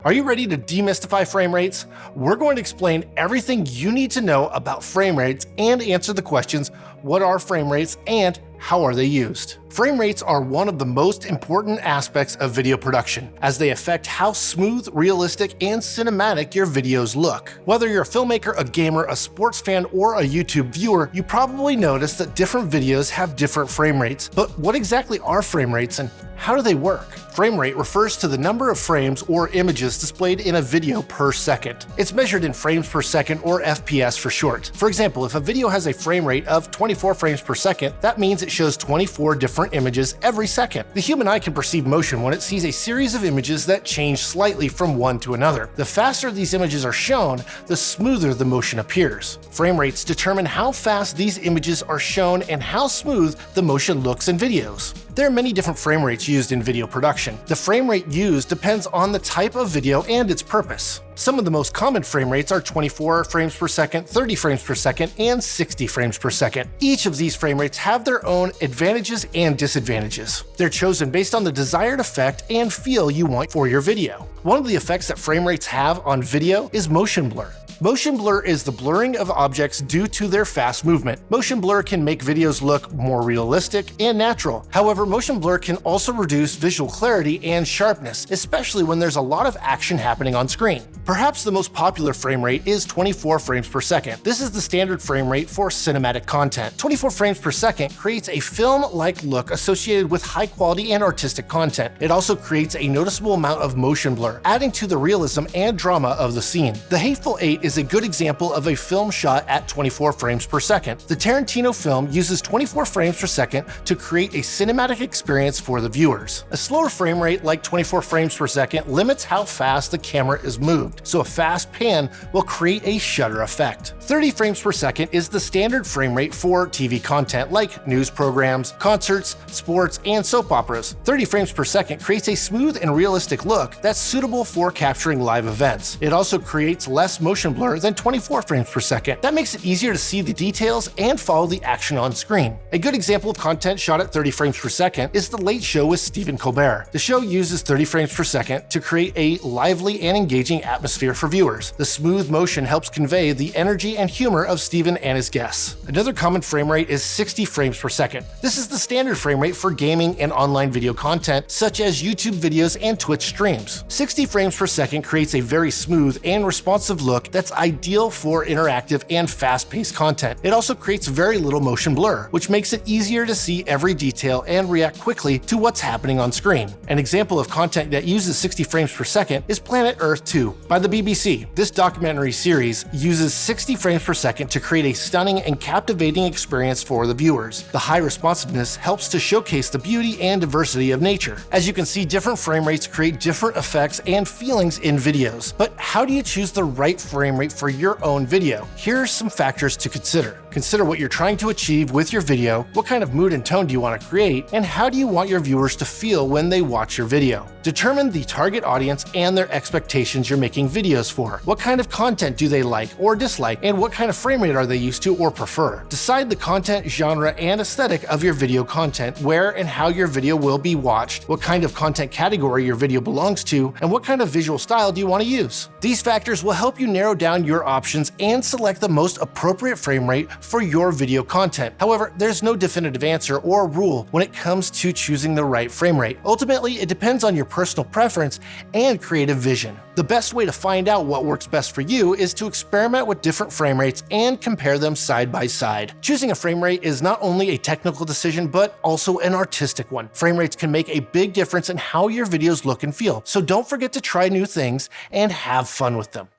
Are you ready to demystify frame rates? We're going to explain everything you need to know about frame rates and answer the questions, what are frame rates and how are they used? Frame rates are one of the most important aspects of video production, as they affect how smooth, realistic, and cinematic your videos look. Whether you're a filmmaker, a gamer, a sports fan, or a YouTube viewer, you probably noticed that different videos have different frame rates. But what exactly are frame rates and how do they work? Frame rate refers to the number of frames or images displayed in a video per second. It's measured in frames per second, or FPS for short. For example, if a video has a frame rate of 24 frames per second, that means it shows 24 different images every second. The human eye can perceive motion when it sees a series of images that change slightly from one to another. The faster these images are shown, the smoother the motion appears. Frame rates determine how fast these images are shown and how smooth the motion looks in videos. There are many different frame rates used in video production. The frame rate used depends on the type of video and its purpose. Some of the most common frame rates are 24 frames per second, 30 frames per second, and 60 frames per second. Each of these frame rates have their own advantages and disadvantages. They're chosen based on the desired effect and feel you want for your video. One of the effects that frame rates have on video is motion blur. Motion blur is the blurring of objects due to their fast movement. Motion blur can make videos look more realistic and natural. However, motion blur can also reduce visual clarity and sharpness, especially when there's a lot of action happening on screen. Perhaps the most popular frame rate is 24 frames per second. This is the standard frame rate for cinematic content. 24 frames per second creates a film-like look associated with high quality and artistic content. It also creates a noticeable amount of motion blur, adding to the realism and drama of the scene. The Hateful Eight is a good example of a film shot at 24 frames per second. The Tarantino film uses 24 frames per second to create a cinematic experience for the viewers. A slower frame rate like 24 frames per second limits how fast the camera is moved, so a fast pan will create a shutter effect. 30 frames per second is the standard frame rate for TV content like news programs, concerts, sports, and soap operas. 30 frames per second creates a smooth and realistic look that's suitable for capturing live events. It also creates less motion blur than 24 frames per second. That makes it easier to see the details and follow the action on screen. A good example of content shot at 30 frames per second is The Late Show with Stephen Colbert. The show uses 30 frames per second to create a lively and engaging atmosphere for viewers. The smooth motion helps convey the energy and humor of Stephen and his guests. Another common frame rate is 60 frames per second. This is the standard frame rate for gaming and online video content such as YouTube videos and Twitch streams. 60 frames per second creates a very smooth and responsive look that's ideal for interactive and fast-paced content. It also creates very little motion blur, which makes it easier to see every detail and react quickly to what's happening on screen. An example of content that uses 60 frames per second is Planet Earth 2 by the BBC. This documentary series uses 60 frames per second to create a stunning and captivating experience for the viewers. The high responsiveness helps to showcase the beauty and diversity of nature. As you can see, different frame rates create different effects and feelings in videos. But how do you choose the right frame rate for your own video? Here are some factors to consider. Consider what you're trying to achieve with your video, what kind of mood and tone do you want to create, and how do you want your viewers to feel when they watch your video. Determine the target audience and their expectations you're making videos for. What kind of content do they like or dislike, and what kind of frame rate are they used to or prefer? Decide the content, genre, and aesthetic of your video content, where and how your video will be watched, what kind of content category your video belongs to, and what kind of visual style do you want to use. These factors will help you narrow down your options and select the most appropriate frame rate for your video content. However, there's no definitive answer or rule when it comes to choosing the right frame rate. Ultimately, it depends on your personal preference and creative vision. The best way to find out what works best for you is to experiment with different frame rates and compare them side by side. Choosing a frame rate is not only a technical decision, but also an artistic one. Frame rates can make a big difference in how your videos look and feel, so don't forget to try new things and have fun with them.